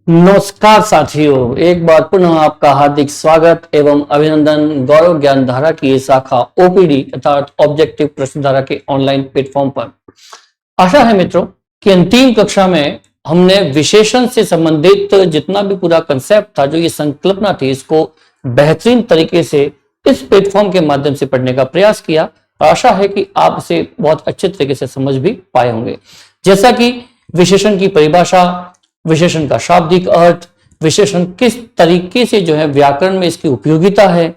नमस्कार साथियों, एक बार पुनः आपका हार्दिक स्वागत एवं अभिनंदन गौरव ज्ञान धारा की शाखा ओपीडी अर्थात ऑब्जेक्टिव प्रश्न धारा के ऑनलाइन प्लेटफॉर्म पर। आशा है मित्रों कि अंतिम कक्षा में हमने विशेषण से संबंधित जितना भी पूरा कंसेप्ट था, जो ये संकल्पना थी, इसको बेहतरीन तरीके से इस प्लेटफॉर्म के माध्यम से पढ़ने का प्रयास किया। आशा है कि आप इसे बहुत अच्छे तरीके से समझ भी पाए होंगे। जैसा कि विशेषण की परिभाषा, विशेषण का शाब्दिक अर्थ, विशेषण किस तरीके से जो है व्याकरण में इसकी उपयोगिता है,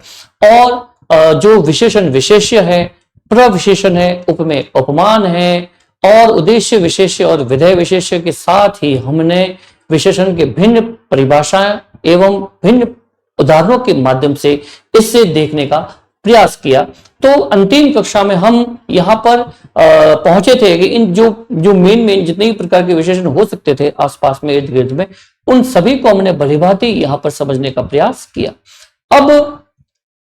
और जो विशेषण विशेष्य है, प्रविशेषण है, उपमेय उपमान है, और उद्देश्य विशेष्य और विधेय विशेष्य के साथ ही हमने विशेषण के भिन्न परिभाषाएं एवं भिन्न उदाहरणों के माध्यम से इससे देखने का प्रयास किया। तो अंतिम कक्षा में हम यहाँ पर पहुंचे थे कि इन जो मेन जितने भी प्रकार के विशेषण हो सकते थे आसपास में, इर्द गिर्द में, उन सभी को हमने भलीभांति यहाँ पर समझने का प्रयास किया। अब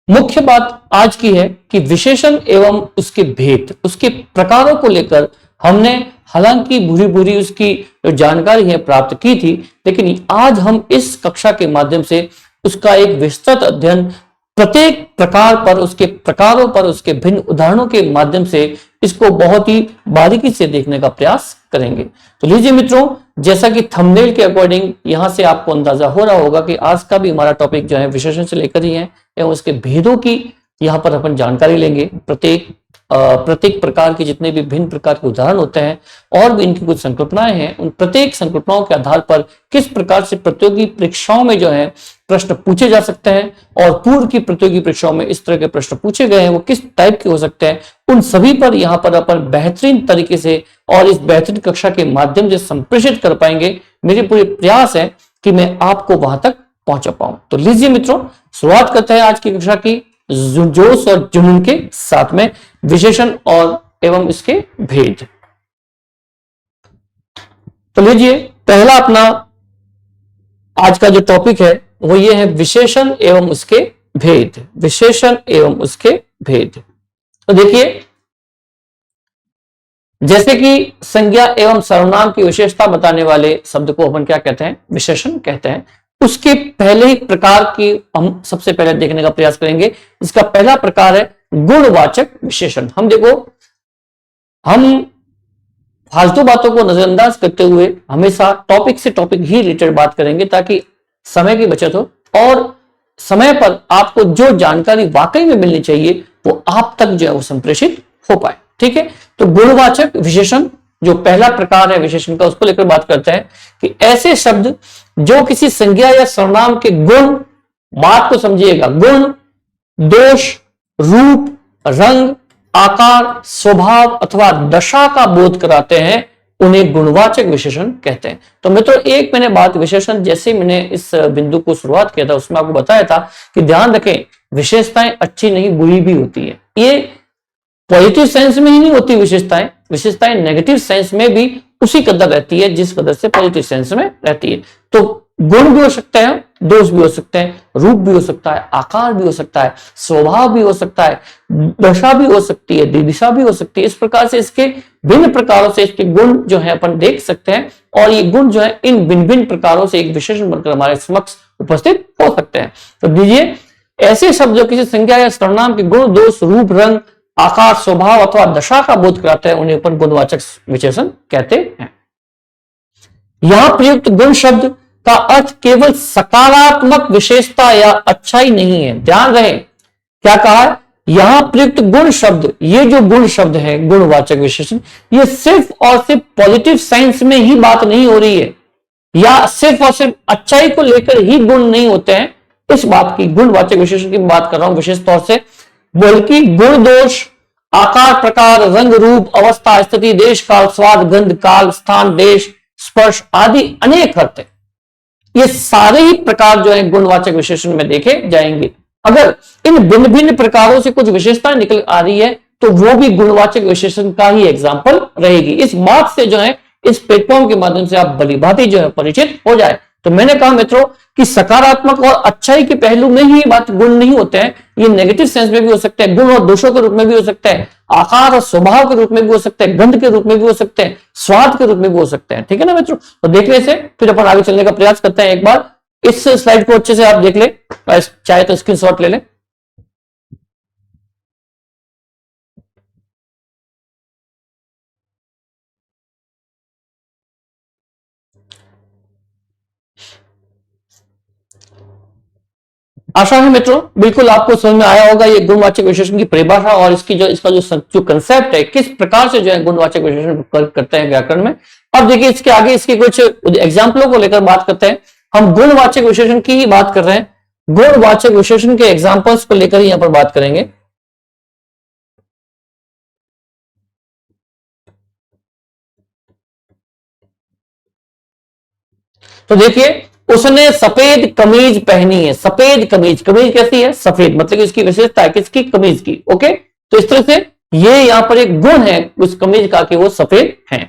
मुख्य बात आज की है कि विशेषण एवं उसके भेद, उसके प्रकारों को लेकर हमने हालांकि बुरी उसकी जो जानकारी है प्राप्त की थी, लेकिन आज हम इस कक्षा के माध्यम से उसका एक विस्तृत अध्ययन प्रत्येक प्रकार पर, उसके प्रकारों पर, उसके भिन्न उदाहरणों के माध्यम से इसको बहुत ही बारीकी से देखने का प्रयास करेंगे। तो लीजिए मित्रों, जैसा कि थंबनेल के अकॉर्डिंग यहां से आपको अंदाजा हो रहा होगा कि आज का भी हमारा टॉपिक जो है विशेषण से लेकर ही है एवं उसके भेदों की यहां पर अपन जानकारी लेंगे। प्रत्येक प्रकार के जितने भी भिन्न प्रकार के उदाहरण होते हैं और भी इनकी कुछ संकल्पनाएं हैं, उन प्रत्येक संकल्पनाओं के आधार पर किस प्रकार से प्रतियोगी परीक्षाओं में जो है प्रश्न पूछे जा सकते हैं, और पूर्व की प्रतियोगी परीक्षाओं में इस तरह के प्रश्न पूछे गए हैं वो किस टाइप के हो सकते हैं, उन सभी पर यहाँ पर अपन बेहतरीन तरीके से और इस बेहतरीन कक्षा के माध्यम से संप्रेषित कर पाएंगे। मेरे पूरे प्रयास है कि मैं आपको वहां तक पहुंचा पाऊं। तो लीजिए मित्रों, शुरुआत करते हैं आज की कक्षा की जोश और जुनून के साथ में विशेषण और एवं इसके भेद। तो लीजिए, पहला अपना आज का जो टॉपिक है वो ये है विशेषण एवं उसके भेद। विशेषण एवं उसके भेद। तो देखिए, जैसे कि संज्ञा एवं सर्वनाम की विशेषता बताने वाले शब्द को अपन क्या कहते हैं? विशेषण कहते हैं। उसके पहले ही प्रकार की हम सबसे पहले देखने का प्रयास करेंगे। इसका पहला प्रकार है गुणवाचक विशेषण। हम देखो, हम फालतू बातों को नजरअंदाज करते हुए हमेशा टॉपिक से टॉपिक ही रिलेटेड बात करेंगे, ताकि समय की बचत हो और समय पर आपको जो जानकारी वाकई में मिलनी चाहिए वो आप तक जो है वो संप्रेषित हो पाए। ठीक है, तो गुणवाचक विशेषण जो पहला प्रकार है विशेषण का, उसको लेकर बात करते हैं कि ऐसे शब्द जो किसी संज्ञा या सर्वनाम के गुण, बात को समझिएगा, गुण, दोष, रूप, रंग, आकार, स्वभाव अथवा दशा का बोध कराते हैं, उन्हें गुणवाचक विशेषण कहते हैं। तो मित्रों, एक मैंने बात विशेषण जैसे मैंने इस बिंदु को शुरुआत किया था उसमें आपको बताया था कि ध्यान रखें, विशेषताएं अच्छी नहीं बुरी भी होती है। ये पॉजिटिव सेंस में ही नहीं होती विशेषताएं नेगेटिव सेंस में भी उसी कदर रहती है जिस कदर से पॉजिटिव सेंस में रहती है। तो गुण भी हो सकते हैं, दोष भी हो सकते हैं, रूप भी हो सकता है, आकार भी हो सकता है, स्वभाव भी हो सकता है, दशा भी हो सकती है, दिशा भी हो सकती है। इस प्रकार से इसके भिन्न प्रकारों से इसके गुण जो है अपन देख सकते हैं, और ये गुण जो है इन भिन्न भिन्न प्रकारों से एक विशेषण बनकर हमारे समक्ष उपस्थित हो सकते हैं। तो दीजिए, ऐसे शब्द जो किसी संज्ञा या सर्वनाम के गुण, दोष, रूप, रंग, आकार, स्वभाव अथवा दशा का बोध कराते हैं, उन्हें अपन गुणवाचक विशेषण कहते हैं। यहां प्रयुक्त गुण शब्द का अर्थ केवल सकारात्मक विशेषता या अच्छाई नहीं है। ध्यान रहे, क्या कहा है? यहां प्रयुक्त गुण शब्द, ये जो गुण शब्द है गुणवाचक विशेषण, ये सिर्फ और सिर्फ पॉजिटिव साइंस में ही बात नहीं हो रही है, या सिर्फ और सिर्फ अच्छाई को लेकर ही गुण नहीं होते हैं। इस बात की, गुणवाचक विशेषण की बात कर रहा हूं विशेष तौर से, बल्कि गुण, दोष, आकार, प्रकार, रंग, रूप, अवस्था, स्थिति, देश, काल, स्वाद, गंध, काल, स्थान, देश, स्पर्श आदि अनेक अर्थ है। ये सारे ही प्रकार जो है गुणवाचक विशेषण में देखे जाएंगे। अगर इन भिन्न भिन्न प्रकारों से कुछ विशेषताएं निकल आ रही है तो वो भी गुणवाचक विशेषण का ही एग्जाम्पल रहेगी। इस बात से जो है इस प्लेटफॉर्म के माध्यम से आप भलीभांति जो है परिचित हो जाए। तो मैंने कहा मित्रों कि सकारात्मक और अच्छाई के पहलू में ही बात गुण नहीं होते हैं, ये नेगेटिव सेंस में भी हो सकते हैं, गुण और दोषों के रूप में भी हो सकते हैं, आकार और स्वभाव के रूप में भी हो सकते हैं, गंध के रूप में भी हो सकते हैं, स्वाद के रूप में भी हो सकते हैं। ठीक है ना मित्रों, तो देख ले से फिर अपन आगे चलने का प्रयास करते हैं। एक बार इस स्लाइड को अच्छे से आप देख ले, चाहे तो स्क्रीनशॉट ले ले। आशा है मित्रों बिल्कुल आपको समझ में आया होगा ये गुणवाचक विशेषण की परिभाषा और इसका जो कंसेप्ट है, किस प्रकार से जो है गुणवाचक विशेषण करते हैं व्याकरण में। अब देखिए इसके आगे इसके कुछ एग्जाम्पलों को लेकर बात करते हैं। हम गुणवाचक विशेषण की ही बात कर रहे हैं, गुणवाचक विशेषण के एग्जाम्पल्स को लेकर ही यहां पर बात करेंगे। तो देखिए उसने सफेद कमीज पहनी है, सफेद कमीज, कमीज कैसी है, सफेद, मतलब इसकी विशेषता है किसकी, कमीज की। ओके, तो इस तरह से ये यहां पर एक गुण है उस कमीज का कि वो सफेद है।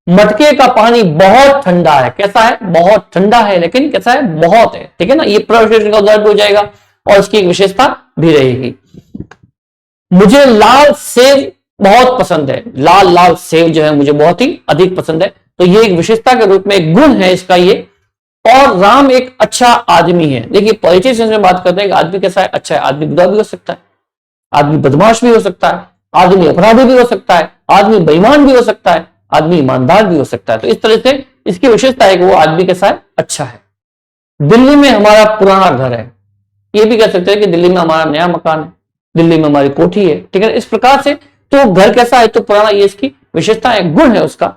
मटके का पानी बहुत ठंडा है, कैसा है, बहुत ठंडा है, लेकिन कैसा है, बहुत है। ठीक है ना, ये प्रविशेषण का उदाहरण हो जाएगा और इसकी एक विशेषता भी रहेगी। मुझे लाल सेव बहुत पसंद है, लाल लाल सेव जो है मुझे बहुत ही अधिक पसंद है, तो ये एक विशेषता के रूप में एक गुण है इसका ये। और राम एक अच्छा आदमी है, देखिए पॉजिटिव सेंस में बात करते हैं, आदमी कैसा है, अच्छा है, आदमी बुरा भी हो सकता है, आदमी बदमाश भी हो सकता है, आदमी अपराधी भी हो सकता है, आदमी बेईमान भी हो सकता है, आदमी ईमानदार भी हो सकता है। तो इस तरह से इसकी विशेषता है कि वो आदमी कैसा है, अच्छा है। दिल्ली में हमारा पुराना घर है, ये भी कह सकते हैं कि दिल्ली में हमारा नया मकान है, दिल्ली में हमारी कोठी है। ठीक है, इस प्रकार से तो घर कैसा है, तो पुराना, ये इसकी विशेषता है, गुण है उसका।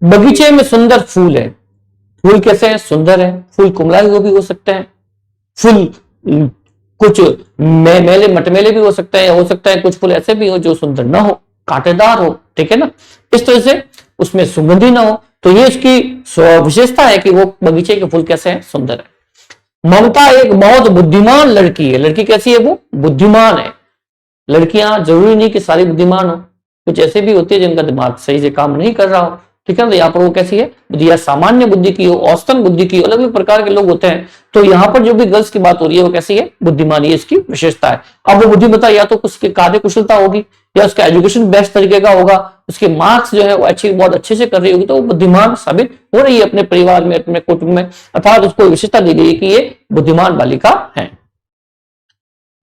बगीचे में सुंदर फूल है, फूल कैसे हैं, सुंदर है, फूल कुमलाए हुए भी हो सकते हैं, फूल कुछ मेले मटमेले भी हो सकते हैं, हो सकता है कुछ फूल ऐसे भी हो जो सुंदर ना हो, कांटेदार हो। ठीक है ना, इस तरह से उसमें सुगंधी ना हो, तो ये इसकी विशेषता है कि वो बगीचे के फूल कैसे हैं, सुंदर है। ममता एक बहुत बुद्धिमान लड़की है, लड़की कैसी है, वो बुद्धिमान है। लड़कियां जरूरी नहीं कि सारी बुद्धिमान हो, कुछ ऐसे भी होती है जिनका दिमाग सही से काम नहीं कर रहा हो। ठीक है, तो यहाँ पर वो कैसी है, या सामान्य बुद्धि की हो, औसतन बुद्धि की, अलग अलग प्रकार के लोग होते हैं। तो यहाँ पर जो भी गर्ल्स की बात हो रही है वो कैसी है, बुद्धिमान, ये इसकी विशेषता है। अब वो बुद्धिमत्ता या तो उसकी कार्य कुशलता होगी, या उसका एजुकेशन बेस्ट तरीके का होगा, उसके मार्क्स जो है वो बहुत अच्छे से कर रही होगी, तो वो बुद्धिमान साबित हो रही है अपने परिवार में, अपने कुटुंब में, अर्थात उसको विशेषता दी गई कि ये बुद्धिमान बालिका है।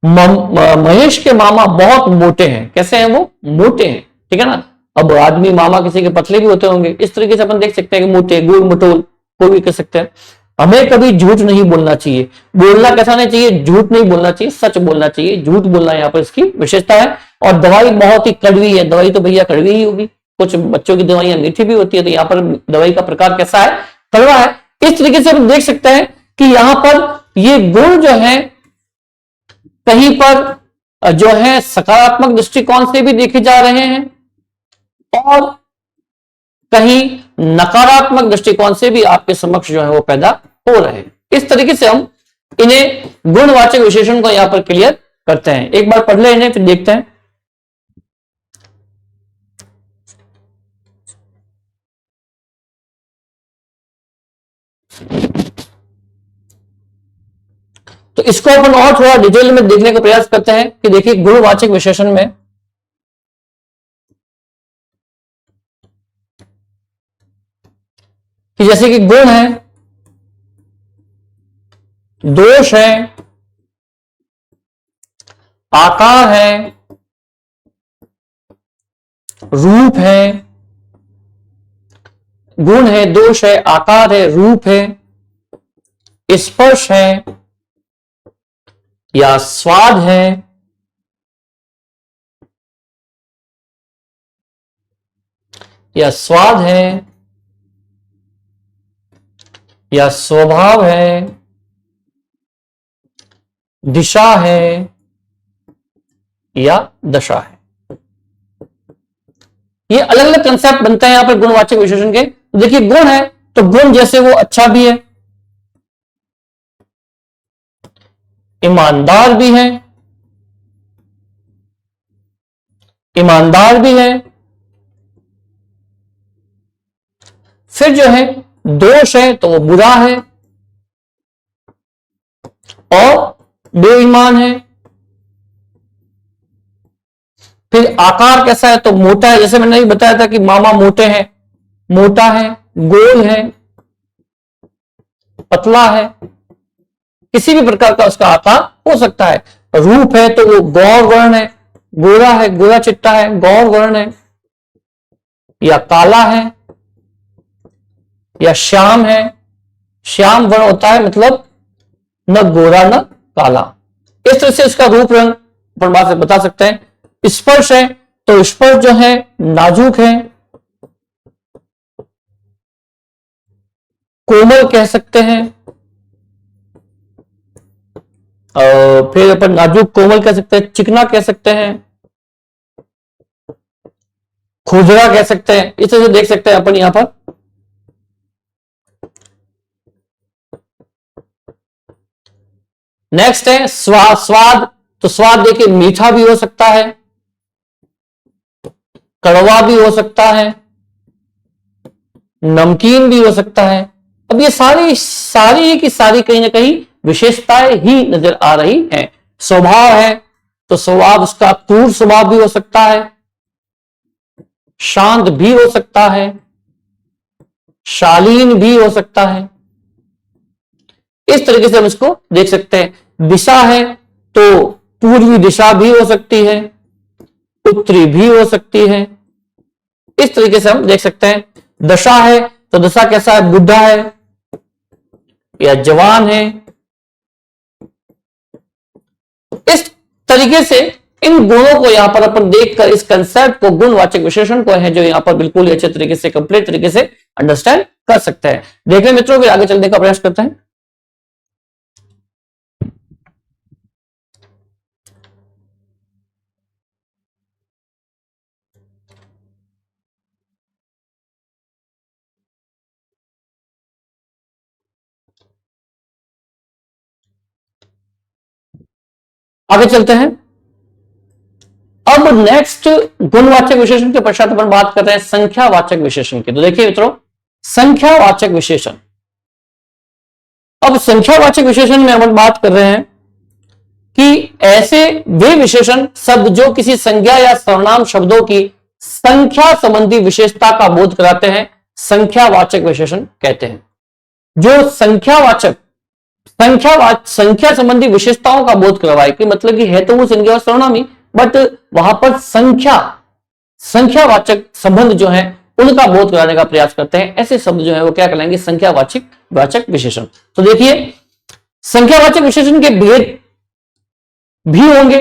महेश के मामा बहुत मोटे हैं, कैसे हैं वो, मोटे हैं। ठीक है ना, अब आदमी मामा किसी के पतले भी होते होंगे, इस तरीके से अपन देख सकते हैं कि मोटे, गोल मटोल, कोई भी कह सकते हैं। हमें कभी झूठ नहीं बोलना चाहिए, बोलना कैसा नहीं चाहिए, झूठ नहीं बोलना चाहिए, सच बोलना चाहिए, झूठ बोलना यहाँ पर इसकी विशेषता है। और दवाई बहुत ही कड़वी है, दवाई तो भैया कड़वी ही होगी, कुछ बच्चों की दवाइयां मीठी भी होती है, तो यहाँ पर दवाई का प्रकार कैसा है, कड़वा है। इस तरीके से हम देख सकते हैं कि यहाँ पर ये गुण जो है कहीं पर जो है सकारात्मक दृष्टिकोण से भी देखे जा रहे हैं और कहीं नकारात्मक दृष्टिकोण से भी आपके समक्ष जो है वो पैदा हो रहे हैं। इस तरीके से हम इन्हें गुणवाचक विशेषण को यहां पर क्लियर करते हैं। एक बार पढ़ ले इन्हें, फिर देखते हैं। तो इसको अपन और थोड़ा डिटेल में देखने का प्रयास करते हैं कि देखिए गुणवाचक विशेषण में कि जैसे कि गुण है, दोष है, आकार है, रूप है, गुण है, दोष है, आकार है, रूप है, स्पर्श है या स्वाद है, या स्वाद है, या स्वभाव है, दिशा है या दशा है। ये अलग अलग कंसेप्ट बनते हैं यहां पर गुणवाचक विशेषण के। देखिए गुण है तो गुण जैसे वो अच्छा भी है, ईमानदार भी है, ईमानदार भी है। फिर जो है दोष है तो वो बुरा है और बेईमान है। फिर आकार कैसा है, तो मोटा है, जैसे मैंने बताया था कि मामा मोटे हैं, मोटा है, गोल है, पतला है, किसी भी प्रकार का उसका आकार हो सकता है। रूप है तो वो गौर वर्ण है, गोरा है, गोरा चिट्टा है, गौर वर्ण है, या काला है, या श्याम है, श्याम वर्ण होता है, मतलब न गोरा न काला। इस तरह से उसका रूप रंग अपन बात से बता सकते हैं। स्पर्श है तो स्पर्श जो है नाजुक है, कोमल कह सकते हैं, और फिर अपन नाजुक कोमल कह सकते हैं, चिकना कह सकते हैं, खुरदरा कह सकते हैं। इस तरह से देख सकते हैं अपन यहां पर। नेक्स्ट है स्वाद। स्वाद तो स्वाद देखिए मीठा भी हो सकता है, कड़वा भी हो सकता है, नमकीन भी हो सकता है। अब ये सारी की सारी कहीं ना कहीं विशेषताएं ही नजर आ रही हैं। स्वभाव है तो स्वभाव उसका क्रूर स्वभाव भी हो सकता है, शांत भी हो सकता है, शालीन भी हो सकता है। इस तरीके से हम इसको देख सकते हैं। दिशा है तो पूर्वी दिशा भी हो सकती है, उत्तरी भी हो सकती है। इस तरीके से हम देख सकते हैं। दशा है तो दशा कैसा है, बुढ़ा है या जवान है। इस तरीके से इन गुणों को यहां पर अपन देखकर इस कंसेप्ट को, गुणवाचक विशेषण को है जो यहां पर बिल्कुल अच्छे तरीके से, कंप्लीट तरीके से अंडरस्टैंड कर सकते हैं। देखिए मित्रों, फिर आगे चलने का प्रयास करते हैं। आगे चलते हैं। अब नेक्स्ट गुणवाचक विशेषण के पश्चात अपन बात कर रहे हैं संख्यावाचक विशेषण की। तो देखिए मित्रों, संख्यावाचक विशेषण। अब संख्यावाचक विशेषण में अपन बात कर रहे हैं कि ऐसे वे विशेषण शब्द जो किसी संज्ञा या सर्वनाम शब्दों की संख्या संबंधी विशेषता का बोध कराते हैं, संख्यावाचक विशेषण कहते हैं। जो संख्यावाचक संख्या संबंधी विशेषताओं का बोध करवाए, कि मतलब कि है तो वो संज्ञा और सर्वनामी, बट वहां पर संख्यावाचक संबंध जो है उनका बोध कराने का प्रयास करते हैं। ऐसे शब्द जो है वो क्या कहलाएंगे, संख्यावाचक विशेषण। तो देखिए, संख्यावाचक विशेषण के भेद भी होंगे,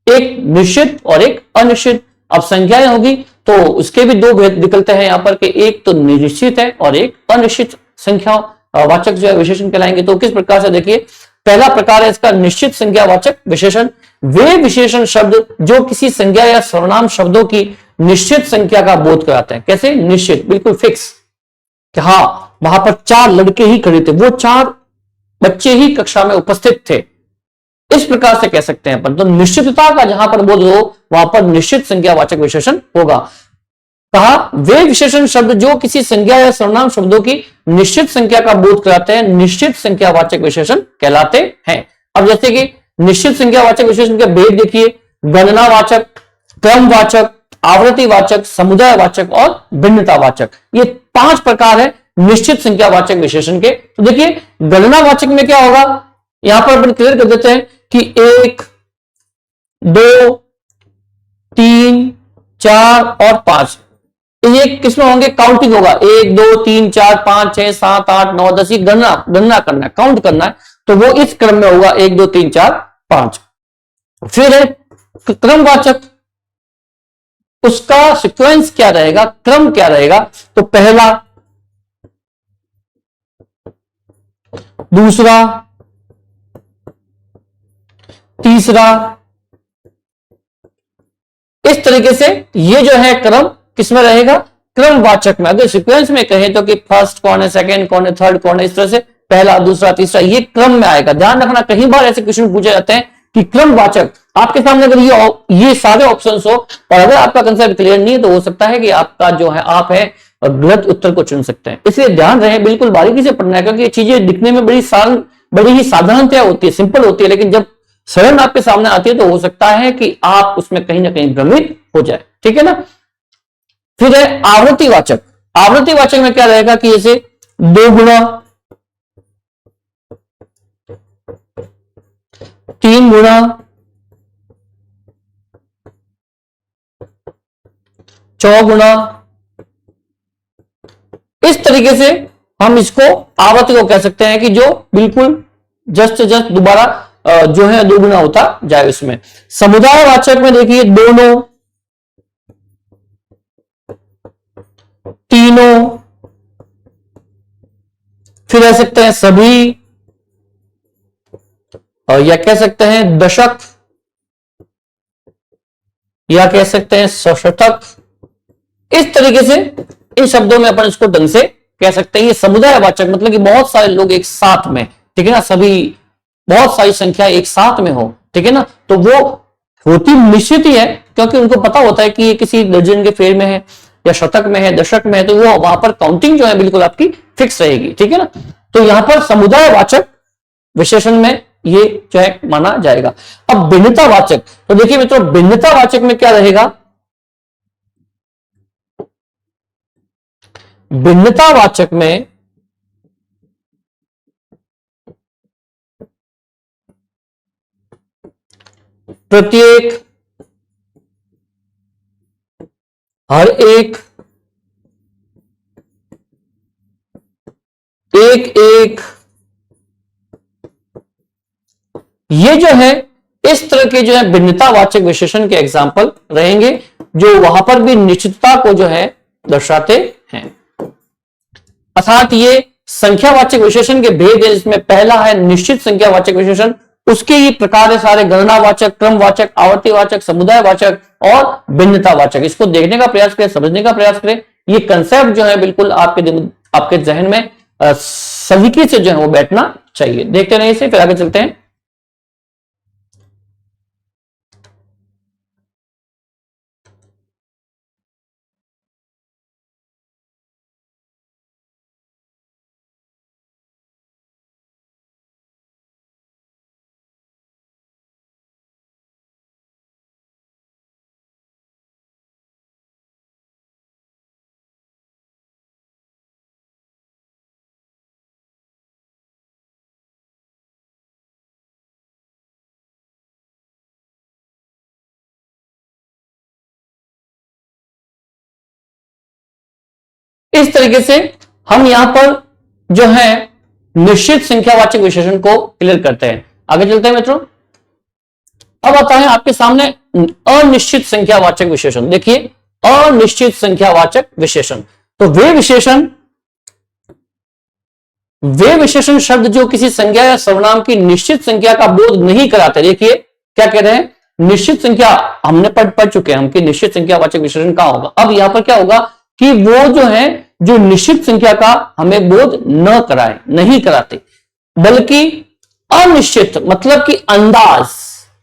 एक निश्चित और एक अनिश्चित। अब संख्याएं होगी तो उसके भी दो भेद निकलते हैं यहां पर, कि एक तो निश्चित है और एक अनिश्चित संख्या वाचक जो है विशेषण कहलाएंगे। तो किस प्रकार से, देखिए पहला प्रकार है इसका निश्चित संज्ञावाचक विशेषण। वे विशेषण शब्द जो किसी संज्ञा या सर्वनाम शब्दों की निश्चित संख्या का बोध कराते हैं। कैसे निश्चित, बिल्कुल फिक्स, कि हाँ वहां पर 4 लड़के ही खड़े थे, वो 4 बच्चे ही कक्षा में उपस्थित थे, इस प्रकार से कह सकते हैं अपन। तो निश्चितता का जहां पर बोध हो वहां पर निश्चित संज्ञावाचक विशेषण होगा। कहा वे विशेषण शब्द जो किसी संज्ञा या सर्वनाम शब्दों की निश्चित संख्या का बोध कराते हैं, निश्चित संख्यावाचक विशेषण कहलाते हैं। अब जैसे कि निश्चित संख्यावाचक विशेषण के भेद देखिए, गणनावाचक, क्रमवाचक, आवृत्तिवाचक, समुदायवाचक और भिन्नतावाचक। ये 5 प्रकार है निश्चित संख्यावाचक विशेषण के। तो देखिए गणनावाचक में क्या होगा, यहां पर अपन क्लियर कर देते हैं कि 1, 2, 3, 4 और 5 ये किसमें होंगे, काउंटिंग होगा। 1, 2, 3, 4, 5, 6, 7, 8, 9, 10 गणना करना है, काउंट करना है। तो वो इस क्रम में होगा 1, 2, 3, 4, 5। फिर है क्रमवाचक, उसका सीक्वेंस क्या रहेगा, क्रम क्या रहेगा। तो पहला, दूसरा, तीसरा, इस तरीके से ये जो है क्रम किसमें रहेगा, क्रमवाचक में। अगर सीक्वेंस में कहें तो कि फर्स्ट कौन है, सेकंड कौन है, थर्ड कौन है, इस तरह से पहला, दूसरा, तीसरा, ये क्रम में आएगा। ध्यान रखना, कई बार ऐसे क्वेश्चन पूछे जाते हैं कि क्रमवाचक, आपके सामने अगर ये सारे ऑप्शंस हो और अगर आपका कंसेप्ट क्लियर नहीं है तो हो सकता है कि आपका जो है आप है गलत उत्तर को चुन सकते हैं। इसलिए ध्यान रहे, बिल्कुल बारीकी से पढ़ना है, क्योंकि ये चीजें दिखने में बड़ी ही साधारणतया होती है, सिंपल होती है, लेकिन जब सडन आपके सामने आती है तो हो सकता है कि आप उसमें कहीं ना कहीं भ्रमित हो जाए, ठीक है ना। फिर है आवृत्तिवाचक। आवृत्तिवाचक में क्या रहेगा कि जैसे 2 गुना, 3 गुना, 4 गुना, इस तरीके से हम इसको आवृत्ति को कह सकते हैं कि जो बिल्कुल जस्ट दोबारा जो है 2 गुना होता जाए उसमें। समुदायवाचक में देखिए दोनों, तीनों, फिर रह सकते हैं सभी, और या कह सकते हैं दशक, या कह सकते हैं सशतक। इस तरीके से इन शब्दों में अपन इसको ढंग से कह सकते हैं। ये समुदायवाचक मतलब कि बहुत सारे लोग एक साथ में, ठीक है ना, सभी, बहुत सारी संख्या एक साथ में हो, ठीक है ना, तो वो होती निश्चित ही है क्योंकि उनको पता होता है कि ये किसी दर्जन के फेर में है या शतक में है, दशक में है, तो वो वहां पर काउंटिंग जो है बिल्कुल आपकी फिक्स रहेगी, ठीक है ना। तो यहां पर समुदायवाचक विशेषण में ये जो है माना जाएगा। अब भिन्नतावाचक, तो देखिए मित्रों भिन्नतावाचक में क्या रहेगा, भिन्नतावाचक में प्रत्येक, हर एक, एक एक, ये जो है इस तरह के जो है भिन्नतावाचक विशेषण के एग्जाम्पल रहेंगे जो वहां पर भी निश्चितता को जो है दर्शाते हैं। अर्थात ये संख्यावाचक विशेषण के भेद है, जिसमें पहला है निश्चित संख्यावाचक विशेषण, उसके ही प्रकार है सारे गणनावाचक, क्रमवाचक, आवर्तीवाचक, समुदायवाचक और भिन्नतावाचक। इसको देखने का प्रयास करें, समझने का प्रयास करें। ये कंसेप्ट जो है बिल्कुल आपके जहन में सलीके से जो है वो बैठना चाहिए। देखते रहिए इसे, फिर आगे चलते हैं। इस तरीके से हम यहां पर जो है निश्चित संख्यावाचक विशेषण को क्लियर करते हैं। आगे चलते हैं मित्रों। अब आता है आपके सामने अनिश्चित संख्यावाचक विशेषण। देखिए अनिश्चित संख्यावाचक विशेषण, तो वे विशेषण शब्द जो किसी संज्ञा या सर्वनाम की निश्चित संख्या का बोध नहीं कराते। देखिए क्या कह रहे हैं, निश्चित संख्या हमने पढ़ चुके हैं हम कि निश्चित संख्यावाचक विशेषण क्या होगा। अब यहां पर क्या होगा कि वो जो है जो निश्चित संख्या का हमें बोध न कराए, नहीं कराते, बल्कि अनिश्चित मतलब कि अंदाज,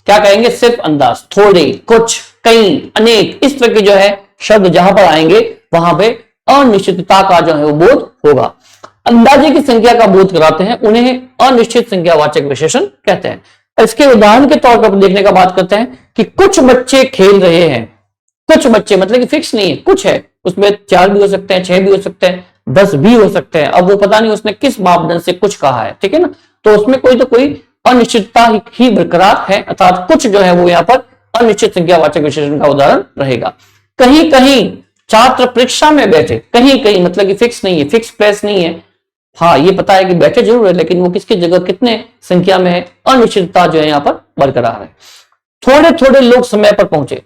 क्या कहेंगे, सिर्फ अंदाज, थोड़े, कुछ, कई, अनेक, इस तरह के जो है शब्द जहां पर आएंगे वहां पे अनिश्चितता का जो है वो बोध होगा। अंदाजे की संख्या का बोध कराते हैं, उन्हें अनिश्चित संख्यावाचक विशेषण कहते हैं। इसके उदाहरण के तौर पर देखने का बात करते हैं कि कुछ बच्चे खेल रहे हैं। कुछ बच्चे मतलब कि फिक्स नहीं है, कुछ है, उसमें 4 भी हो सकते हैं, 6 भी हो सकते हैं, 10 भी हो सकते हैं। अब वो पता नहीं उसने किस मापदंड से कुछ कहा है, ठीक है ना, तो उसमें कोई तो कोई अनिश्चितता ही बरकरार है, अर्थात कुछ जो है वो यहां पर अनिश्चित संख्यावाचक विशेषण का उदाहरण रहेगा। कहीं कहीं छात्र परीक्षा में बैठे, कहीं कहीं मतलब कि फिक्स नहीं है, फिक्स प्लेस नहीं है, हाँ ये पता है कि बैठे जरूर है लेकिन वो किसकी जगह कितने संख्या में है, अनिश्चितता जो है यहां पर बरकरार है। थोड़े थोड़े लोग समय पर पहुंचे,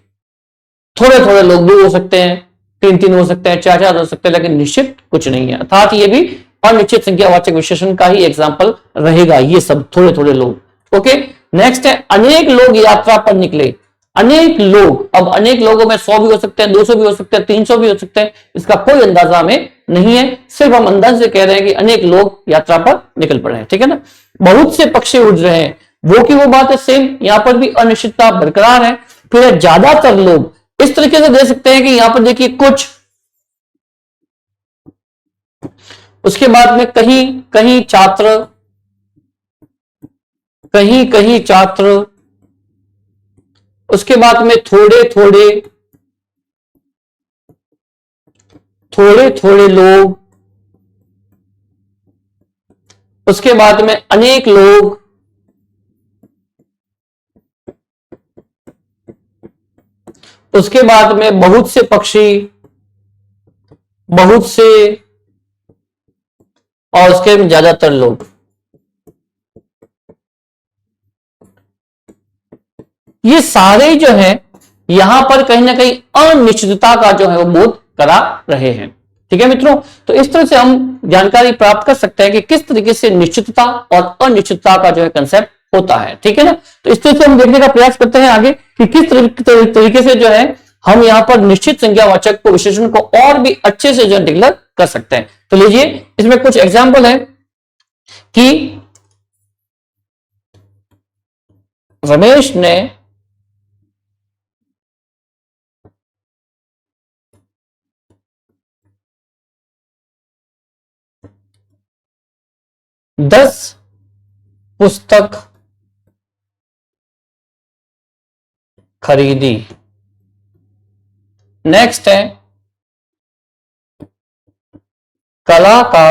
थोड़े थोड़े लोग 2 हो सकते हैं, 3 हो सकते हैं, 4 हो सकते हैं, लेकिन निश्चित कुछ नहीं है, अर्थात ये भी अनिश्चित संख्यावाचक विशेषण का ही एग्जाम्पल रहेगा, ये सब थोड़े थोड़े लोग। ओके, नेक्स्ट है अनेक लोग यात्रा पर निकले। अनेक लोग, अब अनेक लोगों में 100 भी हो सकते हैं, 200 भी हो सकते हैं, 300 भी हो सकते हैं, इसका कोई अंदाजा हमें नहीं है, सिर्फ हम अंदाज से कह रहे हैं कि अनेक लोग यात्रा पर निकल पड़े हैं, ठीक है ना। बहुत से पक्षी उड़ रहे हैं, वो की वो बात है सेम, यहां पर भी अनिश्चितता बरकरार है। फिर ज्यादातर लोग, इस तरीके से दे सकते हैं कि यहां पर देखिए कुछ, उसके बाद में कहीं कहीं छात्र, कहीं कहीं छात्र, उसके बाद में थोड़े थोड़े, थोड़े थोड़े लोग, उसके बाद में अनेक लोग, उसके बाद में बहुत से पक्षी, बहुत से, और उसके में ज्यादातर लोग। ये सारे जो है यहां पर कहीं ना कहीं अनिश्चितता का जो है वो बोध करा रहे हैं। ठीक है मित्रों, तो इस तरह से हम जानकारी प्राप्त कर सकते हैं कि किस तरीके से निश्चितता और अनिश्चितता का जो है कंसेप्ट होता है। ठीक है ना, तो इस तरह से हम देखने का प्रयास करते हैं आगे कि किस तरीके से जो है हम यहां पर निश्चित संज्ञावाचक को, विशेषण को और भी अच्छे से जो डिक्लेयर कर सकते हैं। तो लीजिए इसमें कुछ एग्जाम्पल है कि रमेश ने 10 पुस्तक खरीदी। नेक्स्ट है कला का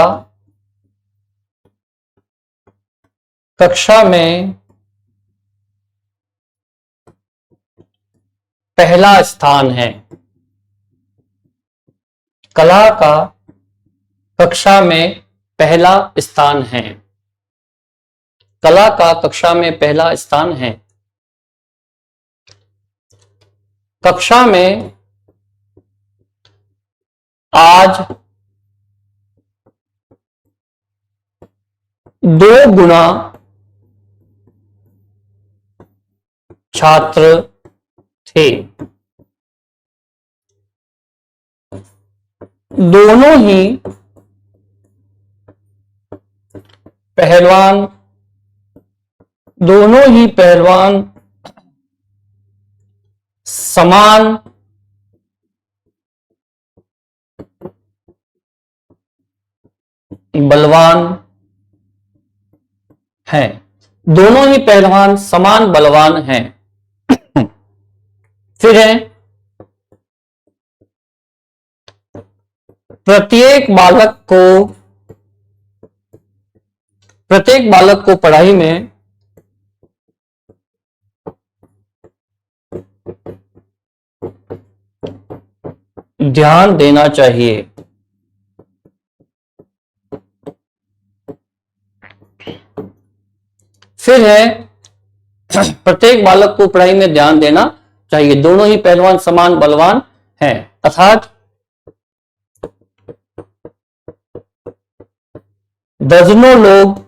कक्षा में पहला स्थान है। कला का कक्षा में पहला स्थान है। कला का कक्षा में पहला स्थान है। कक्षा में आज 2 गुना छात्र थे। दोनों ही पहलवान, दोनों ही पहलवान समान बलवान हैं। दोनों ही पहलवान समान बलवान हैं। फिर है प्रत्येक बालक को पढ़ाई में ध्यान देना चाहिए। फिर है प्रत्येक बालक को पढ़ाई में ध्यान देना चाहिए। दोनों ही पहलवान समान बलवान हैं, अर्थात दर्जनों लोग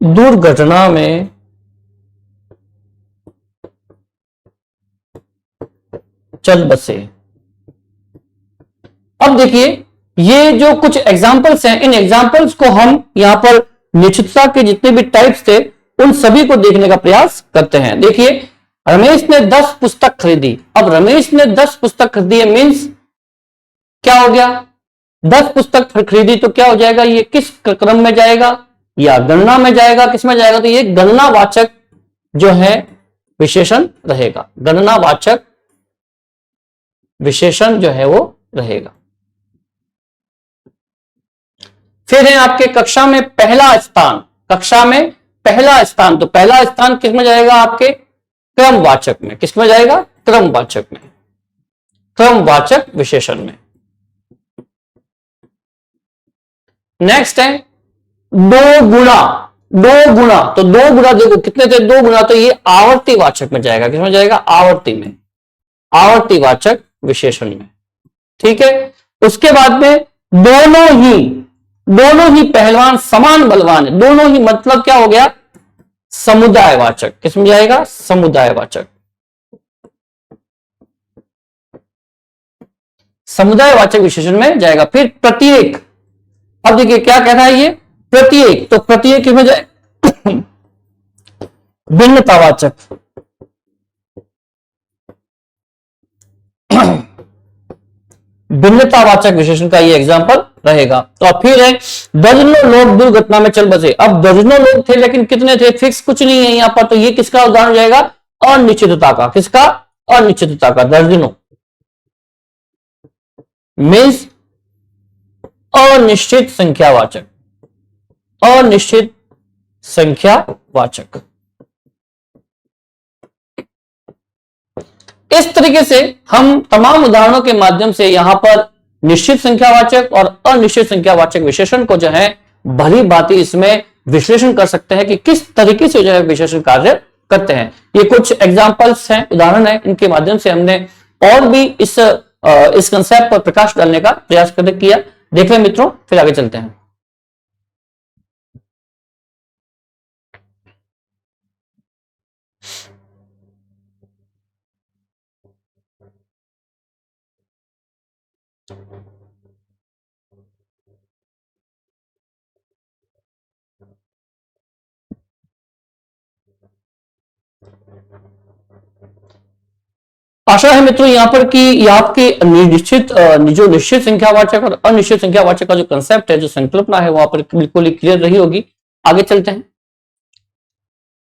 दुर्घटना में चल बसे। अब देखिए ये जो कुछ एग्जाम्पल्स हैं, इन एग्जाम्पल्स को हम यहां पर निश्चितता के जितने भी टाइप्स थे उन सभी को देखने का प्रयास करते हैं। देखिए रमेश ने 10 पुस्तक खरीदी। अब रमेश ने 10 पुस्तक खरीदी है मीन्स क्या हो गया, 10 पुस्तक खरीदी तो क्या हो जाएगा, ये किस क्रम में जाएगा या गणना में जाएगा, किस में जाएगा, तो ये गणनावाचक जो है विशेषण रहेगा। गणनावाचक विशेषण जो है वो रहेगा। फिर है आपके कक्षा में पहला स्थान। कक्षा में पहला स्थान, तो पहला स्थान किस में जाएगा, आपके क्रमवाचक में। किस में जाएगा, क्रमवाचक में, क्रमवाचक विशेषण में। नेक्स्ट है 2 गुना। 2 गुना, तो 2 गुना देखो कितने थे, 2 गुना, तो ये आवर्तीवाचक में जाएगा। किसमें जाएगा, आवर्ती में, आवर्तीवाचक विशेषण में। ठीक है, उसके बाद में दोनों ही पहलवान समान बलवान है। दोनों ही मतलब क्या हो गया, समुदायवाचक। किसमें जाएगा, समुदायवाचक, समुदायवाचक विशेषण में जाएगा। फिर प्रत्येक, अब देखिए क्या कह रहा है ये, प्रत्येक, तो प्रत्येक किसमें जाए भिन्नतावाचक, भिन्नतावाचक विशेषण का ये एग्जाम्पल रहेगा। तो अब फिर है, दर्जनों लोग दुर्घटना में चल बसे। अब दर्जनों लोग थे लेकिन कितने थे, फिक्स कुछ नहीं है यहां पर। तो ये किसका उदाहरण हो जाएगा, अनिश्चितता का। किसका, अनिश्चितता का। दर्जनों मीन्स अनिश्चित संख्यावाचक, अनिश्चित संख्यावाचक। इस तरीके से हम तमाम उदाहरणों के माध्यम से यहां पर निश्चित संख्यावाचक और अनिश्चित संख्यावाचक विशेषण को जो है भली भांति इसमें विश्लेषण कर सकते हैं कि किस तरीके से जो है विशेषण कार्य करते हैं। ये कुछ एग्जांपल्स हैं, उदाहरण है, इनके माध्यम से हमने और भी इस कंसेप्ट पर प्रकाश डालने का प्रयास किया। देख लें मित्रों, फिर आगे चलते हैं। आशा है मित्रों यहां पर कि ये आपके जो निश्चित संख्यावाचक और अनिश्चित संख्यावाचक का जो कंसेप्ट है, जो संकल्पना है, वहां पर बिल्कुल ही क्लियर रही होगी। आगे चलते हैं।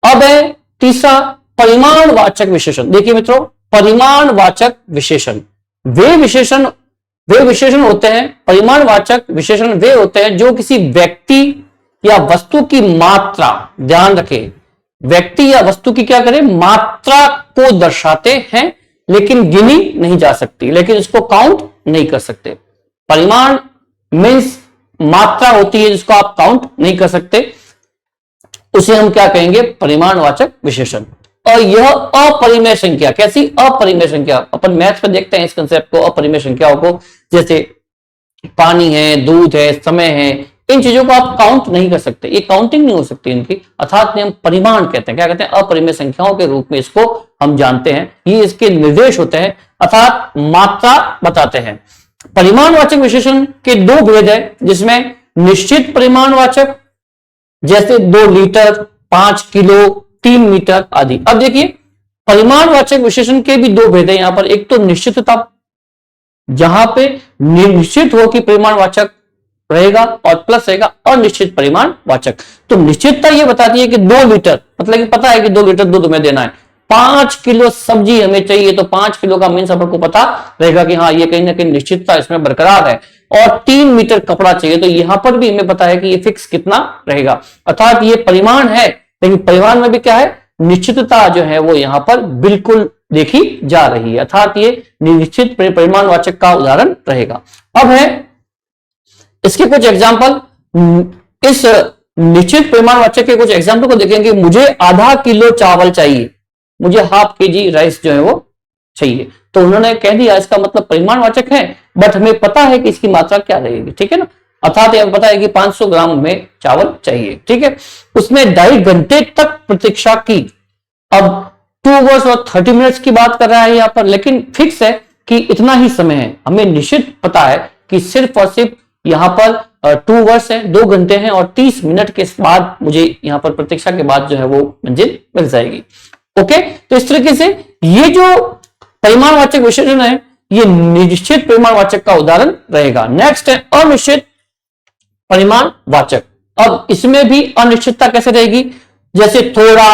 अब है तीसरा, परिमाणवाचक विशेषण। देखिए मित्रों, परिमाणवाचक विशेषण वे विशेषण होते हैं, परिमाणवाचक विशेषण वे होते हैं जो किसी व्यक्ति या वस्तु की मात्रा, ध्यान रखें, व्यक्ति या वस्तु की क्या करें, मात्रा को दर्शाते हैं, लेकिन गिनी नहीं जा सकती, लेकिन इसको काउंट नहीं कर सकते। परिमाण मीन्स मात्रा होती है जिसको आप काउंट नहीं कर सकते, उसे हम क्या कहेंगे, परिमाणवाचक विशेषण। और यह अपरिमेय संख्या, कैसी अपरिमेय संख्या, अपन मैथ्स में देखते हैं इस कंसेप्ट को, अपरिमेय संख्याओं को, जैसे पानी है, दूध है, समय है, इन चीजों को आप काउंट नहीं कर सकते, ये काउंटिंग नहीं हो सकती इनकी, अर्थात हम परिमाण कहते हैं। क्या कहते हैं, अपरिमेय संख्याओं के रूप में इसको हम जानते हैं, ये इसके निर्देश होते हैं, अर्थात मात्रा बताते हैं। परिमाणवाचक विशेषण के दो भेद है, जिसमें निश्चित परिमाणवाचक, जैसे 2 लीटर, 5 किलो, 3 मीटर आदि। अब देखिए, परिमाणवाचक विशेषण के भी दो भेद है यहां पर। एक तो निश्चितता, जहां पे निश्चित हो कि परिमाणवाचक रहेगा, और प्लस रहेगा अनिश्चित परिमाणवाचक। तो निश्चितता ये बताती है कि 2 लीटर, मतलब कि पता है कि 2 लीटर दूध हमें देना है। 5 किलो सब्जी हमें चाहिए, तो 5 किलो का मीन्स आपको पता रहेगा कि हाँ, ये कहीं ना कहीं निश्चितता इसमें बरकरार है। और 3 मीटर कपड़ा चाहिए, तो यहां पर भी हमें पता है कि ये फिक्स कितना रहेगा, अर्थात ये परिमाण है, लेकिन परिमाण में भी क्या है, निश्चितता जो है वो यहां पर बिल्कुल देखी जा रही है, अर्थात ये निश्चित परिमाणवाचक का उदाहरण रहेगा। अब है इसके कुछ एग्जाम्पल, इस निश्चित परिमाणवाचक के कुछ एग्जाम्पल को देखेंगे। मुझे आधा किलो चावल चाहिए, मुझे हाफ केजी राइस जो है वो चाहिए, तो उन्होंने कह दिया इसका मतलब परिमाणवाचक है, बट हमें पता है कि इसकी मात्रा क्या रहेगी, ठीक है ना, अर्थात हमें पता है कि 500 ग्राम में चावल चाहिए, ठीक है। उसने 2.5 घंटे तक प्रतीक्षा की। अब 2 आवर्स और 30 मिनट्स की बात कर रहा है यहां पर, लेकिन फिक्स है कि इतना ही समय है, हमें निश्चित पता है कि सिर्फ और सिर्फ यहां पर 2 आवर्स है, 2 घंटे हैं, और 30 मिनट के बाद मुझे यहां पर प्रतीक्षा के बाद जो है वो मंजिल मिल जाएगी। ओके, तो इस तरीके से ये जो परिमाणवाचक विशेषण है, ये निश्चित परिमाणवाचक का उदाहरण रहेगा। नेक्स्ट है अनिश्चित परिमाणवाचक। अब इसमें भी अनिश्चितता कैसे रहेगी, जैसे थोड़ा,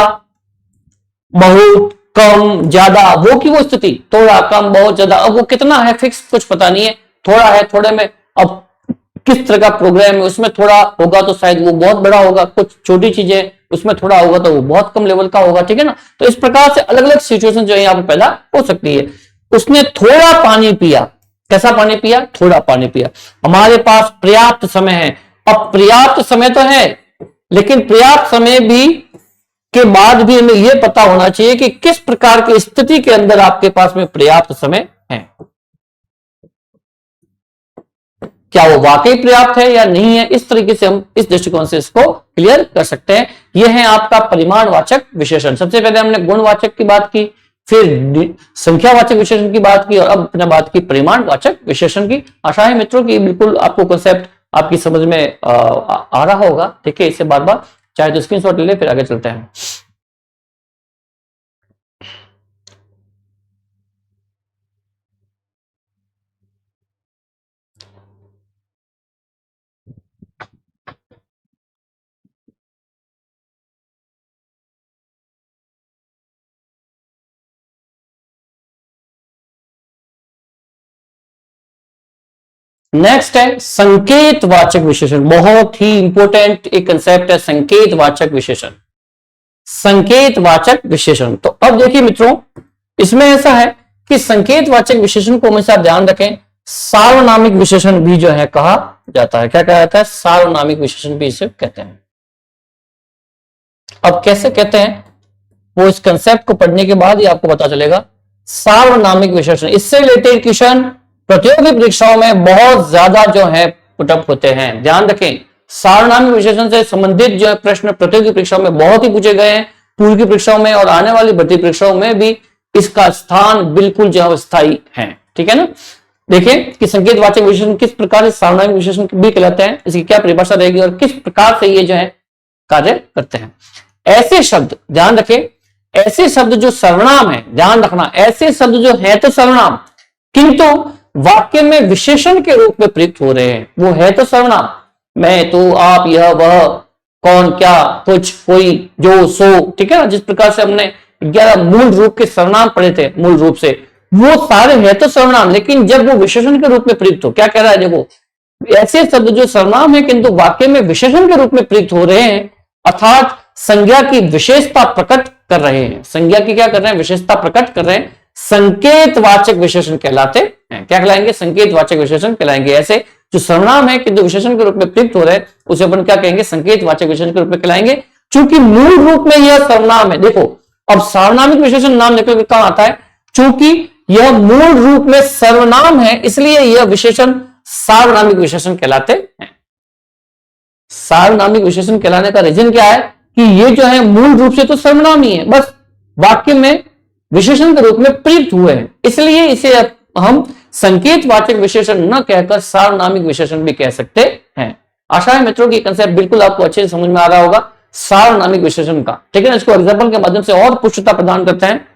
बहुत, कम, ज्यादा, वो की वो स्थिति, थोड़ा, कम, बहुत, ज्यादा। अब वो कितना है फिक्स कुछ पता नहीं है, थोड़ा है, थोड़े में अब किस तरह का प्रोग्राम है, उसमें थोड़ा होगा तो शायद वो बहुत बड़ा होगा, कुछ छोटी चीजें उसमें थोड़ा होगा तो वो बहुत कम लेवल का होगा, ठीक है ना। तो इस प्रकार से अलग अलग सिचुएशन जो है यहाँ पर पैदा हो सकती है। उसने थोड़ा पानी पिया, कैसा पानी पिया, थोड़ा पानी पिया। हमारे पास पर्याप्त समय है। अब पर्याप्त समय तो है, लेकिन पर्याप्त समय भी के बाद भी हमें यह पता होना चाहिए कि किस प्रकार की स्थिति के अंदर आपके पास में पर्याप्त समय है, क्या वो वाकई पर्याप्त है या नहीं है। इस तरीके से हम इस दृष्टिकोण से इसको क्लियर कर सकते हैं। यह है आपका परिमाणवाचक विशेषण। सबसे पहले हमने गुणवाचक की बात की, फिर संख्यावाचक विशेषण की बात की, और अब अपने बात की परिमाणवाचक विशेषण की। आशा है मित्रों की बिल्कुल आपको कंसेप्ट आपकी समझ में आ रहा होगा, ठीक है। इसे बार बार चाहे तो स्क्रीनशॉट ले ले, फिर आगे चलते हैं। नेक्स्ट है संकेतवाचक विशेषण। बहुत ही इंपॉर्टेंट एक कंसेप्ट है संकेतवाचक विशेषण। संकेतवाचक विशेषण, तो अब देखिए मित्रों, इसमें ऐसा है कि संकेतवाचक विशेषण को हमेशा ध्यान रखें, सार्वनामिक विशेषण भी जो है कहा जाता है। क्या कहा जाता है? सार्वनामिक विशेषण भी इसे कहते हैं। अब कैसे कहते हैं वो इस कंसेप्ट को पढ़ने के बाद ही आपको पता चलेगा। सार्वनामिक विशेषण, इससे रिलेटेड क्वेश्चन प्रतियोगी परीक्षाओं में बहुत ज्यादा जो है पुटअप होते हैं। ध्यान रखें, सार्वनामिक विशेषण से संबंधित जो है प्रश्न प्रतियोगी परीक्षाओं में बहुत ही पूछे गए हैं, पूर्व की परीक्षाओं में और आने वाली भर्ती परीक्षाओं में भी इसका स्थान बिल्कुल जो है स्थायी है। ठीक है ना। देखिए कि संकेतवाचक विशेषण किस प्रकार से सार्वनामिक विशेषण भी कहलाते हैं, इसकी क्या परिभाषा रहेगी और किस प्रकार से ये जो है कार्य करते हैं। ऐसे शब्द, ध्यान रखें, ऐसे शब्द जो सर्वनाम है, ध्यान रखना, ऐसे शब्द जो है तो सर्वनाम किंतु वाक्य में विशेषण के रूप में प्रयुक्त हो रहे हैं। वो है तो सर्वनाम, मैं, तू, आप, यह, वह, कौन, क्या, कुछ, कोई, जो, सो, ठीक है ना। जिस प्रकार से हमने 11 मूल रूप के सर्वनाम पढ़े थे, मूल रूप से वो सारे है तो सर्वनाम, लेकिन जब वो विशेषण के रूप में प्रयुक्त हो, क्या कह रहा है, देखो ऐसे शब्द जो सर्वनाम है किंतु वाक्य में विशेषण के रूप में प्रयुक्त हो रहे हैं, अर्थात संज्ञा की विशेषता प्रकट कर रहे हैं। संज्ञा की क्या कर रहे हैं? विशेषता प्रकट कर रहे हैं, संकेतवाचक विशेषण कहलाते हैं। क्या कहलाएंगे? संकेतवाचक विशेषण कहलाएंगे। ऐसे जो सर्वनाम है किंतु विशेषण के रूप में प्रयुक्त हो रहे हैं उसे अपन क्या कहेंगे? संकेतवाचक विशेषण के रूप में कहलाएंगे, चूंकि मूल रूप में यह सर्वनाम है। देखो अब सार्वनामिक विशेषण नाम निकल के कहां आता है? चूंकि यह मूल रूप में सर्वनाम है इसलिए यह विशेषण सार्वनामिक विशेषण कहलाते हैं। सार्वनामिक विशेषण कहलाने का रीजन क्या है कि ये जो है मूल रूप से तो सर्वनाम ही है, बस वाक्य में विशेषण के रूप में प्रयुक्त हुए हैं, इसलिए इसे हम संकेतवाचक विशेषण न कहकर सार्वनामिक विशेषण भी कह सकते हैं। आशा है मित्रों की कंसेप्ट बिल्कुल आपको अच्छे से समझ में आ रहा होगा सार्वनामिक विशेषण का। ठीक है ना। इसको एग्जाम्पल के माध्यम से और पुष्टता प्रदान करते हैं।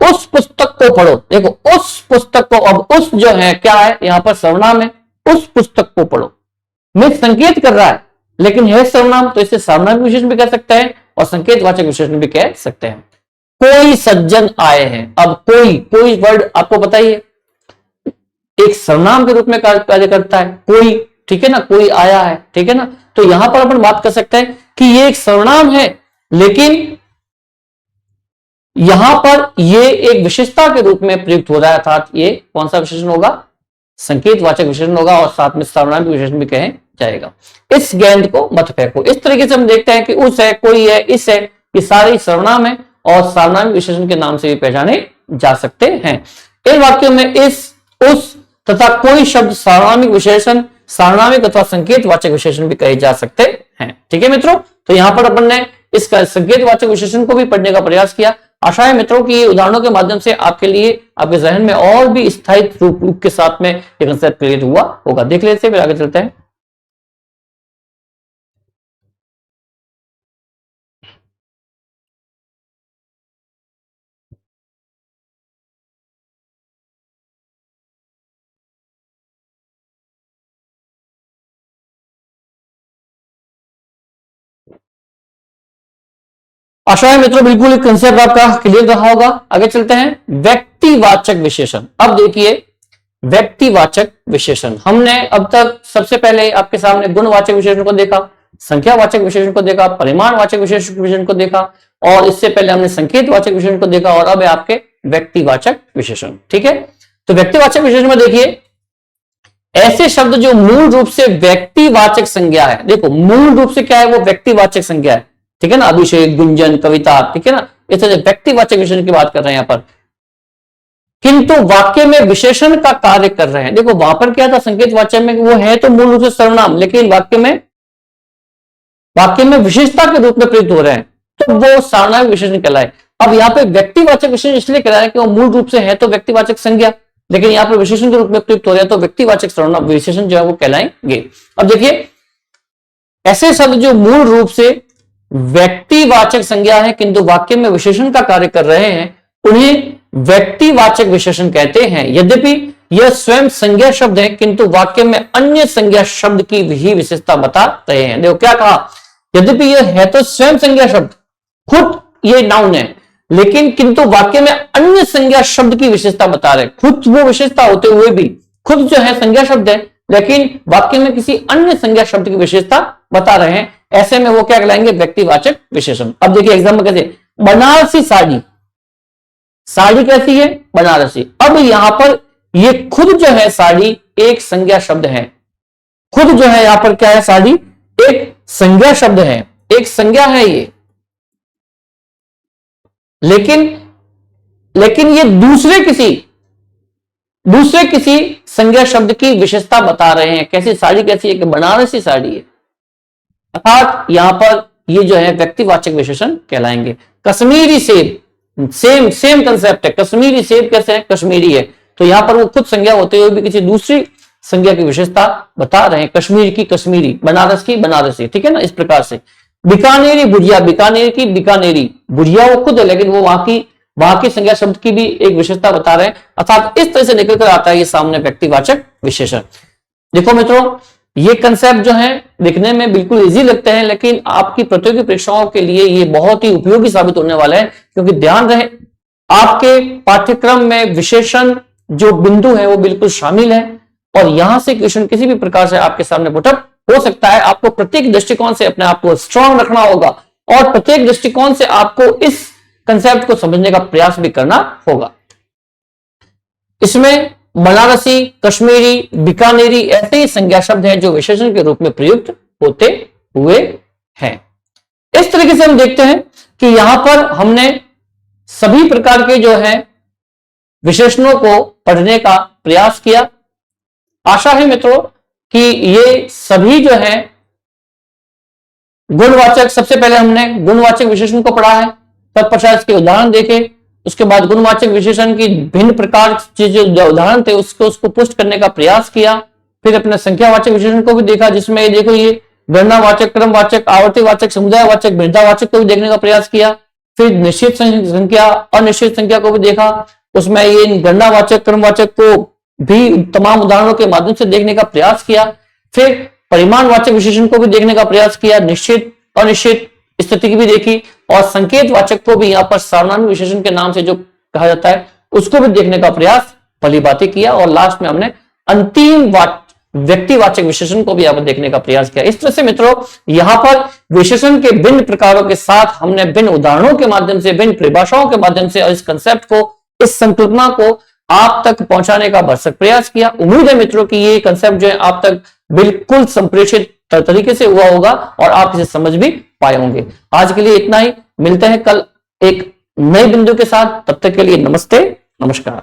उस पुस्तक को पढ़ो। देखो उस पुस्तक को, अब उस जो है क्या है, यहां पर सर्वनाम है, उस पुस्तक को पढ़ो में संकेत कर रहा है लेकिन है सर्वनाम, तो इसे सार्वनामिक विशेषण भी कह सकते हैं और संकेतवाचक विशेषण भी कह सकते हैं। कोई सज्जन आए हैं, अब कोई वर्ड आपको पता ही है एक सर्वनाम के रूप में कार्य करता है, कोई, ठीक है ना, कोई आया है, ठीक है ना। तो यहां पर अपन बात कर सकते हैं कि ये एक सर्वनाम है लेकिन यहां पर ये एक विशेषता के रूप में प्रयुक्त हो रहा है, अर्थात ये कौन सा विशेषण होगा? संकेतवाचक विशेषण होगा और साथ में सार्वनामिक विशेषण भी कहे जाएगा। इस गेंद को मत फेंको। इस तरीके से हम देखते हैं कि उस है, कोई है, इस है, ये सारे सर्वनाम है और सार्वनामिक विशेषण के नाम से भी पहचाने जा सकते हैं। इन वाक्यों में इस, उस तथा कोई शब्द सार्वनामिक विशेषण, सार्वनामिक अथवा संकेतवाचक विशेषण भी कहे जा सकते हैं। ठीक है मित्रों, तो यहां पर अपन ने इसका संकेतवाचक विशेषण को भी पढ़ने का प्रयास किया। आशा है मित्रों की उदाहरणों के माध्यम से आपके लिए, आपके जहन में और भी स्थायी रूप के साथ में ये कंसेप्ट क्लियर हुआ होगा। देख लेते हैं, फिर आगे चलते हैं। आशा है मित्रों बिल्कुल कंसेप्ट आपका क्लियर रहा होगा। आगे चलते हैं व्यक्तिवाचक विशेषण। अब देखिए व्यक्तिवाचक विशेषण, हमने अब तक सबसे पहले आपके सामने गुणवाचक विशेषण को देखा, संख्यावाचक विशेषण को देखा, परिमाणवाचक विशेषण को देखा और इससे पहले हमने संकेतवाचक विशेषण को देखा और अब है आपके व्यक्तिवाचक विशेषण। ठीक है, तो व्यक्तिवाचक विशेषण में देखिए ऐसे शब्द जो मूल रूप से व्यक्तिवाचक संज्ञा है। देखो मूल रूप से क्या है, वो व्यक्तिवाचक संज्ञा है। ठीक है ना, अभिषेक, गुंजन, कविता, ठीक है ना, इस तरह व्यक्तिवाचक विशेषण की बात कर रहे हैं यहां पर, किंतु वाक्य में विशेषण का कार्य कर रहे हैं। देखो वहां पर क्या था संकेतवाचक में, वो है तो मूल रूप से सर्वनाम लेकिन वाक्य में विशेषता के रूप में प्रयुक्त हो रहे हैं, तो वो सार्वनामिक विशेषण कहलाए। अब यहाँ पे व्यक्तिवाचक विशेषण इसलिए कहलाए कि वो मूल रूप से है तो व्यक्तिवाचक संज्ञा लेकिन यहाँ पर विशेषण के रूप में प्रयुक्त हो रहे हैं, तो व्यक्तिवाचक सर्वनाम विशेषण जो है वो कहलाएंगे। अब देखिए ऐसे शब्द जो मूल रूप से व्यक्तिवाचक संज्ञा है किंतु वाक्य में विशेषण का कार्य कर रहे हैं उन्हें व्यक्तिवाचक विशेषण कहते हैं। यद्यपि यह स्वयं संज्ञा शब्द है किंतु वाक्य में अन्य संज्ञा शब्द की ही विशेषता बता रहे हैं। देखो क्या कहा, यद्यपि यह है तो स्वयं संज्ञा शब्द, खुद ये नाउन है लेकिन किंतु वाक्य में अन्य संज्ञा शब्द की विशेषता बता रहे, खुद वो विशेषता होते हुए भी खुद जो है संज्ञा शब्द है, लेकिन वाक्य में किसी अन्य संज्ञा शब्द की विशेषता बता रहे हैं, ऐसे में वो क्या कहलाएंगे? व्यक्तिवाचक विशेषण। अब देखिए एग्जाम्पल कैसे, बनारसी साड़ी, साड़ी कैसी है? बनारसी। अब यहां पर ये खुद जो है साड़ी एक संज्ञा शब्द है, खुद जो है यहां पर क्या है? साड़ी एक संज्ञा शब्द है, एक संज्ञा है ये, लेकिन ये दूसरे किसी संज्ञा शब्द की विशेषता बता रहे हैं। कैसी? साड़ी कैसी है? कि बनारसी साड़ी है। अर्थात यहां पर ये जो है व्यक्तिवाचक विशेषण कहलाएंगे। कश्मीरी सेब, सेम कंसेप्ट है। कश्मीरी सेब कैसे है? कश्मीरी है। तो यहां पर वो खुद संज्ञा होते हुए भी किसी दूसरी संज्ञा की विशेषता बता रहे हैं। कश्मीर की कश्मीरी, बनारस की बनारसी, ठीक है ना, इस प्रकार से। बीकानेरी भुजिया, बीकानेर की बीकानेरी, भुजिया वो खुद है, लेकिन वो वहां की संज्ञा शब्द की भी एक विशेषता बता रहे हैं। अर्थात इस तरह से निकल कर आता है ये सामने व्यक्तिवाचक विशेषण। देखो मित्रों, ये कंसेप्ट जो है दिखने में बिल्कुल इजी लगते हैं, लेकिन आपकी प्रतियोगी परीक्षाओं के लिए ये बहुत ही उपयोगी साबित होने वाला है। क्योंकि ध्यान रहे, आपके पाठ्यक्रम में विशेषण जो बिंदु है वो बिल्कुल शामिल है, और यहां से क्वेश्चन किसी भी प्रकार से आपके सामने पुटअप हो सकता है। आपको प्रत्येक दृष्टिकोण से अपने आप को स्ट्रांग रखना होगा, और प्रत्येक दृष्टिकोण से आपको इस कंसेप्ट को समझने का प्रयास भी करना होगा। इसमें बनारसी, कश्मीरी, बीकानेरी ऐसे ही संज्ञा शब्द हैं जो विशेषण के रूप में प्रयुक्त होते हुए हैं। इस तरीके से हम देखते हैं कि यहां पर हमने सभी प्रकार के जो है विशेषणों को पढ़ने का प्रयास किया। आशा है मित्रों कि ये सभी जो है गुणवाचक, सबसे पहले हमने गुणवाचक विशेषण को पढ़ा है, तत्पश्चात इसके उदाहरण देखे, उसके बाद गुणवाचक विशेषण की भिन्न प्रकार जो उदाहरण थे उसको पुष्ट करने का प्रयास किया। फिर अपने संख्यावाचक विशेषण को भी देखा, जिसमें ये देखो ये गणनावाचक, क्रमवाचक, आवर्तीवाचक, समुदायवाचक, वृद्धावाचक को भी देखने का प्रयास किया। फिर निश्चित संख्या, अनिश्चित संख्या को भी देखा, उसमें ये गणनावाचक, क्रमवाचक को भी तमाम उदाहरणों के माध्यम से देखने का प्रयास किया। फिर परिमाणवाचक विशेषण को भी देखने का प्रयास किया, निश्चित अनिश्चित स्थिति की भी देखी, और संकेतवाचक को भी यहाँ पर सार्वनामिक विशेषण के नाम से जो कहा जाता है उसको भी देखने का प्रयास भली बातें किया। और लास्ट में हमने अंतिम व्यक्तिवाचक विशेषण को भी यहाँ पर देखने का प्रयास किया। इस तरह से मित्रों यहाँ पर विशेषण के भिन्न प्रकारों के साथ हमने भिन्न उदाहरणों के माध्यम से, भिन्न परिभाषाओं के माध्यम से, और इस कंसेप्ट को, इस संकल्पना को आप तक पहुंचाने का भरसक प्रयास किया। उम्मीद है मित्रों कि ये कंसेप्ट जो है आप तक बिल्कुल संप्रेषित तरीके से हुआ होगा और आप इसे समझ भी पाए होंगे। आज के लिए इतना ही, मिलते हैं कल एक नए बिंदु के साथ। तब तक के लिए नमस्ते, नमस्कार।